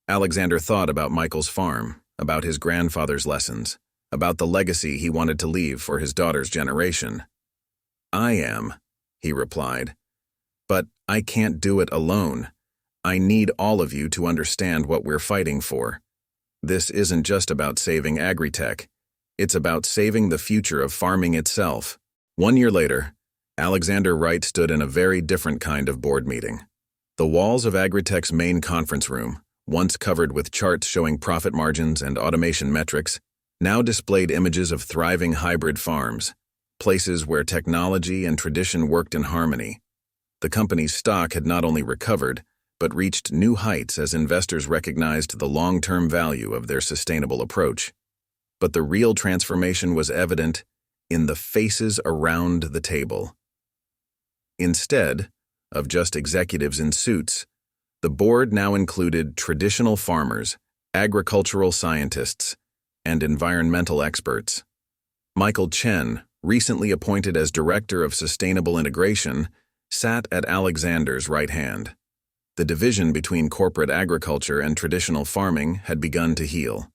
S1: Alexander thought about Michael's farm, about his grandfather's lessons, about the legacy he wanted to leave for his daughter's generation. I am, he replied. But I can't do it alone. I need all of you to understand what we're fighting for. This isn't just about saving AgriTech. It's about saving the future of farming itself. 1 year later, Alexander Wright stood in a very different kind of board meeting. The walls of AgriTech's main conference room, once covered with charts showing profit margins and automation metrics, now displayed images of thriving hybrid farms, places where technology and tradition worked in harmony. The company's stock had not only recovered, but reached new heights as investors recognized the long-term value of their sustainable approach. But the real transformation was evident in the faces around the table. Instead of just executives in suits, the board now included traditional farmers, agricultural scientists, and environmental experts. Michael Chen, recently appointed as Director of Sustainable Integration, sat at Alexander's right hand. The division between corporate agriculture and traditional farming had begun to heal.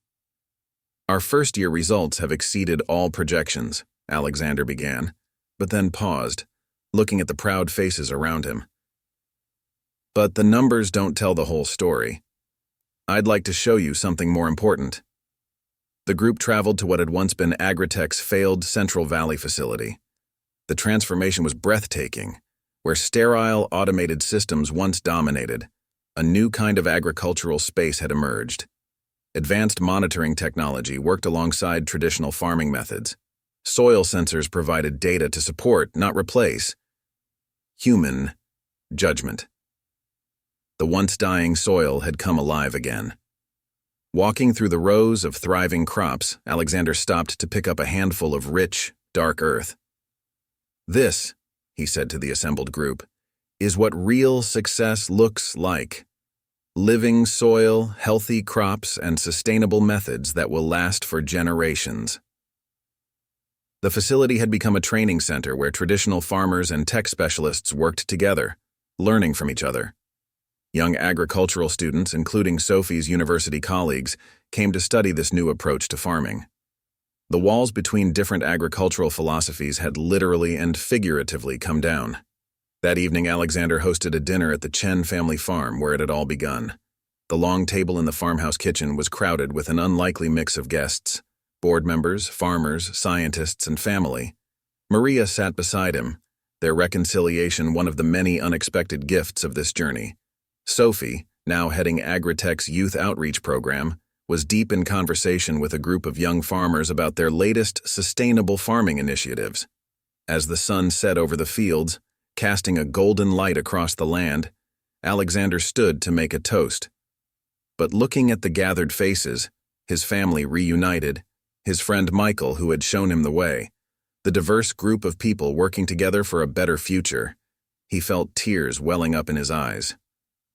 S1: Our first-year results have exceeded all projections, Alexander began, but then paused, looking at the proud faces around him. But the numbers don't tell the whole story. I'd like to show you something more important. The group traveled to what had once been AgriTech's failed Central Valley facility. The transformation was breathtaking. Where sterile, automated systems once dominated, a new kind of agricultural space had emerged. Advanced monitoring technology worked alongside traditional farming methods. Soil sensors provided data to support, not replace, human judgment. The once dying soil had come alive again. Walking through the rows of thriving crops, Alexander stopped to pick up a handful of rich, dark earth. This, he said to the assembled group, is what real success looks like. Living soil, healthy crops, and sustainable methods that will last for generations. The facility had become a training center where traditional farmers and tech specialists worked together, learning from each other. Young agricultural students, including Sophie's university colleagues, came to study this new approach to farming. The walls between different agricultural philosophies had literally and figuratively come down. That evening, Alexander hosted a dinner at the Chen family farm where it had all begun. The long table in the farmhouse kitchen was crowded with an unlikely mix of guests: board members, farmers, scientists, and family. Maria sat beside him, their reconciliation one of the many unexpected gifts of this journey. Sophie, now heading AgriTech's youth outreach program, was deep in conversation with a group of young farmers about their latest sustainable farming initiatives. As the sun set over the fields, casting a golden light across the land, Alexander stood to make a toast. But looking at the gathered faces, his family reunited, his friend Michael who had shown him the way, the diverse group of people working together for a better future, he felt tears welling up in his eyes.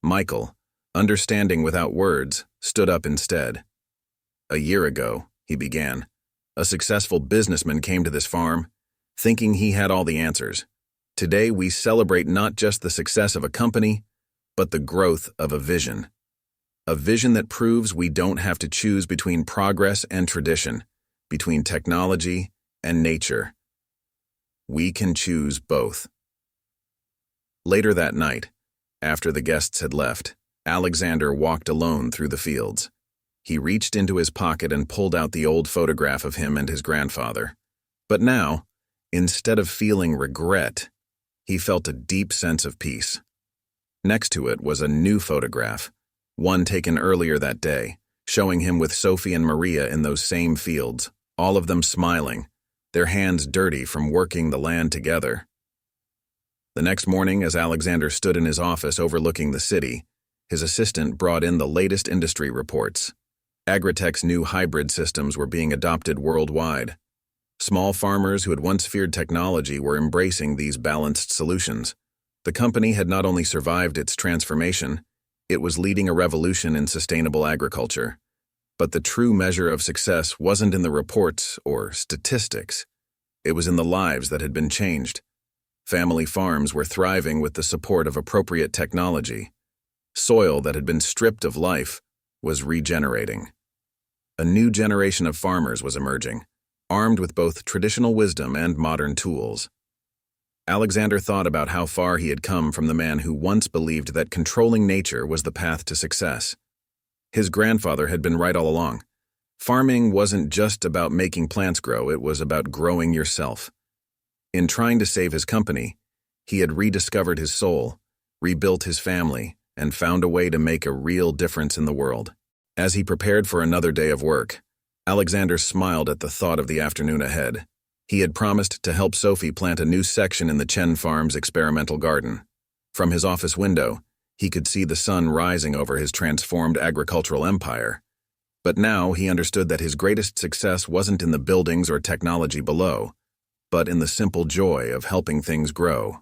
S1: Michael, understanding without words, stood up instead. A year ago, he began, a successful businessman came to this farm, thinking he had all the answers. Today we celebrate not just the success of a company, but the growth of a vision. A vision that proves we don't have to choose between progress and tradition, between technology and nature. We can choose both. Later that night, after the guests had left, Alexander walked alone through the fields. He reached into his pocket and pulled out the old photograph of him and his grandfather. But now, instead of feeling regret, he felt a deep sense of peace. Next to it was a new photograph, one taken earlier that day, showing him with Sophie and Maria in those same fields, all of them smiling, their hands dirty from working the land together. The next morning, as Alexander stood in his office overlooking the city, his assistant brought in the latest industry reports. AgriTech's new hybrid systems were being adopted worldwide. Small farmers who had once feared technology were embracing these balanced solutions. The company had not only survived its transformation, it was leading a revolution in sustainable agriculture. But the true measure of success wasn't in the reports or statistics. It was in the lives that had been changed. Family farms were thriving with the support of appropriate technology. Soil that had been stripped of life was regenerating. A new generation of farmers was emerging, armed with both traditional wisdom and modern tools. Alexander thought about how far he had come from the man who once believed that controlling nature was the path to success. His grandfather had been right all along. Farming wasn't just about making plants grow, it was about growing yourself. In trying to save his company, he had rediscovered his soul, rebuilt his family, and found a way to make a real difference in the world. As he prepared for another day of work, Alexander smiled at the thought of the afternoon ahead. He had promised to help Sophie plant a new section in the Chen farm's experimental garden. From his office window, he could see the sun rising over his transformed agricultural empire. But now he understood that his greatest success wasn't in the buildings or technology below, but in the simple joy of helping things grow.